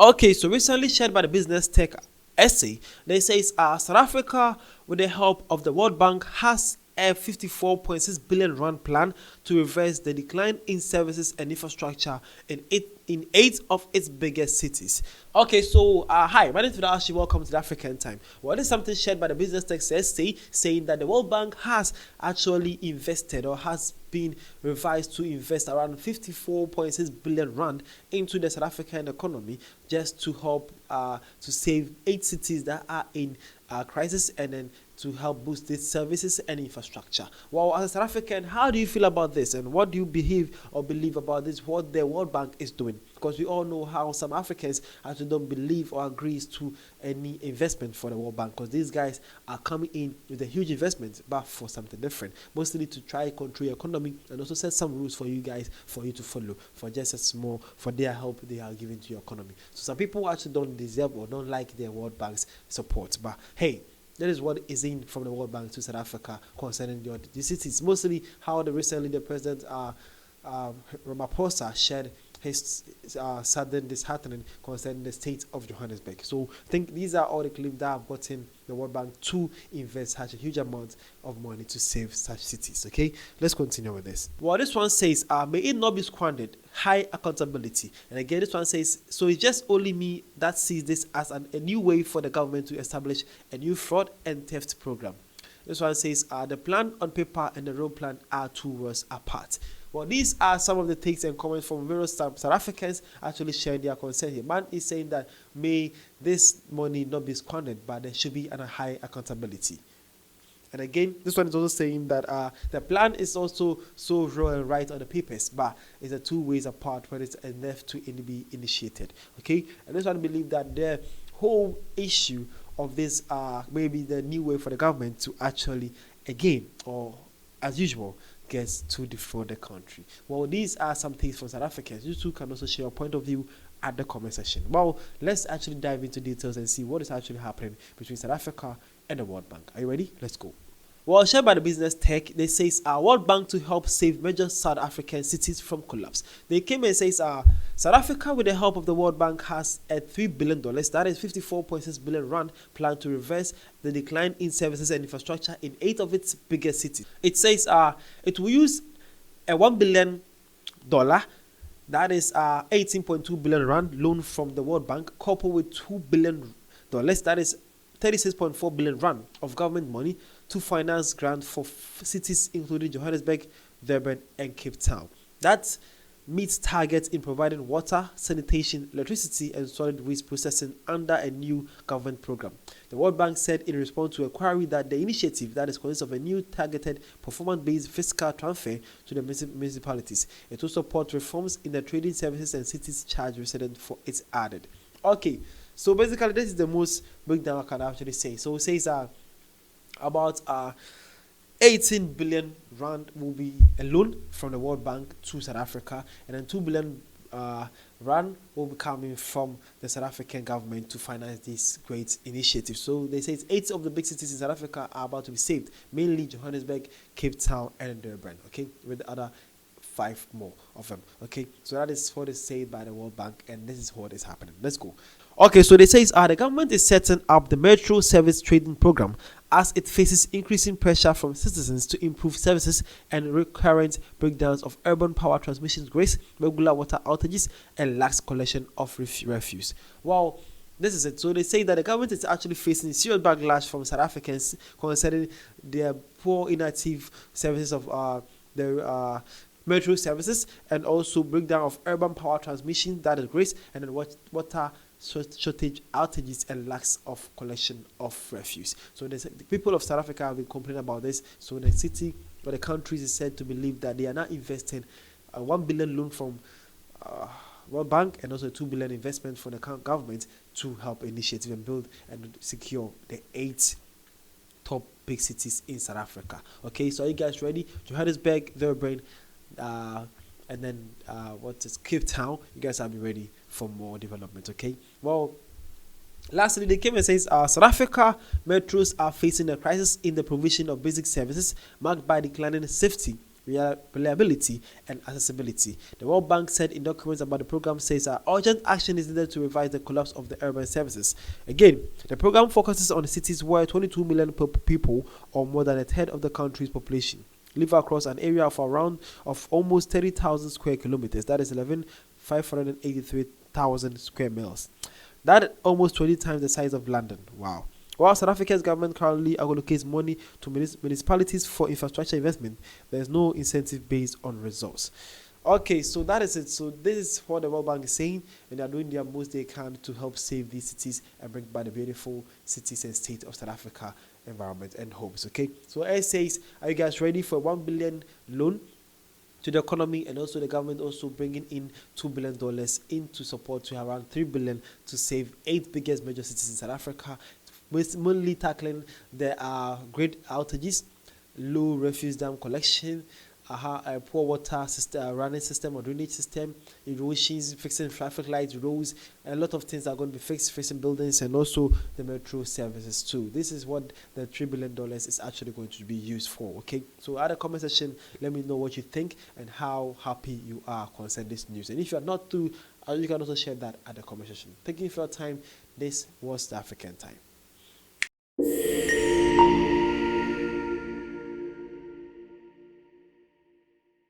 Okay, so recently shared by the Business Tech essay, they says South Africa, with the help of the World Bank, has a 54.6 billion rand plan to reverse the decline in services and infrastructure in 8 of its biggest cities. Okay, so hi, my name is Fidashi. Welcome to the African Time. Well, this is something shared by the Business Tech essay, saying that the World Bank has actually invested or has been revised to invest around 54.6 billion rand into the South African economy, just to help to save 8 cities that are in crisis, and then to help boost its services and infrastructure. Well, as a South African, how do you feel about this, and what do you believe about this, what the World Bank is doing? Because we all know how some Africans actually don't believe or agree to any investment for the World Bank, because these guys are coming in with a huge investment, but for something different, mostly to try control your economy and also set some rules for you guys, for you to follow, for just a small, for their help they are giving to your economy. So some people actually don't deserve or don't like their World Bank's support, but hey, that is what is in from the World Bank to South Africa concerning the cities. Mostly how the president Ramaphosa shared his sudden disheartening concerning the state of Johannesburg. So I think these are all the claims that have gotten the World Bank to invest such a huge amount of money to save such cities. Okay, let's continue with this. Well, this one says, may it not be squandered, high accountability. And again, this one says, so it's just only me that sees this as a new way for the government to establish a new fraud and theft program. This one says, the plan on paper and the real plan are 2 worlds apart. Well, these are some of the takes and comments from various South Africans actually sharing their concern here. Man is saying that may this money not be squandered, but there should be a high accountability. And again, this one is also saying that the plan is also so raw and right on the papers, but it's a 2 ways apart when it's enough to be initiated. Okay, and this one believe that the whole issue of this maybe the new way for the government to actually again, or as usual, gets to defraud the country. Well, these are some things from South Africans. You too can also share your point of view at the comment section. Well, let's actually dive into details and see what is actually happening between South Africa and the World Bank. Are you ready? Let's go. Well, shared by the Business Tech, they says World Bank to help save major South African cities from collapse. They came and says South Africa, with the help of the World Bank, has a $3 billion, that is 54.6 billion rand, plan to reverse the decline in services and infrastructure in 8 of its biggest cities. It says it will use a $1 billion, that is 18.2 billion rand loan from the World Bank, coupled with $2 billion, that is 36.4 billion rand of government money, to finance grants for cities including Johannesburg, Durban, and Cape Town. That meets targets in providing water, sanitation, electricity, and solid waste processing under a new government program. The World Bank said in response to a query that the initiative that is consists of a new targeted performance-based fiscal transfer to the municipalities. It will support reforms in the trading services and cities charge residents for its added. Okay, so basically this is the most breakdown I can actually say. So it says about 18 billion rand will be a loan from the World Bank to South Africa, and then 2 billion rand will be coming from the South African government to finance this great initiative. So they say 8 of the big cities in South Africa are about to be saved, mainly Johannesburg, Cape Town, and Durban. Okay, with the other 5 more of them. Okay, so that is what is said by the World Bank, and this is what is happening. Let's go. Okay, so they say the government is setting up the Metro Service Trading Program as it faces increasing pressure from citizens to improve services and recurrent breakdowns of urban power transmission grids, regular water outages, and lax collection of refuse. Well, this is it. So they say that the government is actually facing serious backlash from South Africans concerning their poor inactive services of the metro services, and also breakdown of urban power transmission, that is grids, and then water shortage, outages, and lack of collection of refuse. So the people of South Africa have been complaining about this. So the city or the countries is said to believe that they are not investing a 1 billion loan from World Bank, and also a 2 billion investment from the government to help initiative and build and secure the 8 top big cities in South Africa. Okay, so are you guys ready? Johannesburg, Durban, and then what is Cape Town? You guys have been ready for more development. Okay, well, lastly, they came and says South Africa metros are facing a crisis in the provision of basic services marked by declining safety, reliability, and accessibility. The World Bank said in documents about the program says that urgent action is needed to reverse the collapse of the urban services. Again, the program focuses on cities where 22 million people, or more than a third of the country's population, live across an area of almost 30,000 square kilometers. That is 11,583,000 square miles. That almost 20 times the size of London. Wow. While South Africa's government currently allocates money to municipalities for infrastructure investment, there is no incentive based on results. Okay, so that is it. So this is what the World Bank is saying, and they are doing their most they can to help save these cities and bring back the beautiful cities and state of South Africa environment and homes. Okay, so it says, are you guys ready for a 1 billion loan to the economy, and also the government also bringing in $2 billion into support to around 3 billion to save 8 biggest major cities in South Africa, mainly tackling the grid outages, low refuse dam collection, a poor water system, running system or drainage system, erosions, fixing traffic lights, roads, and a lot of things are going to be fixed, fixing buildings, and also the metro services too. This is what the $3 billion is actually going to be used for. Okay, so at the comment section, let me know what you think and how happy you are concerning this news. And if you are not too, you can also share that at the comment section. Thank you for your time. This was the African Time.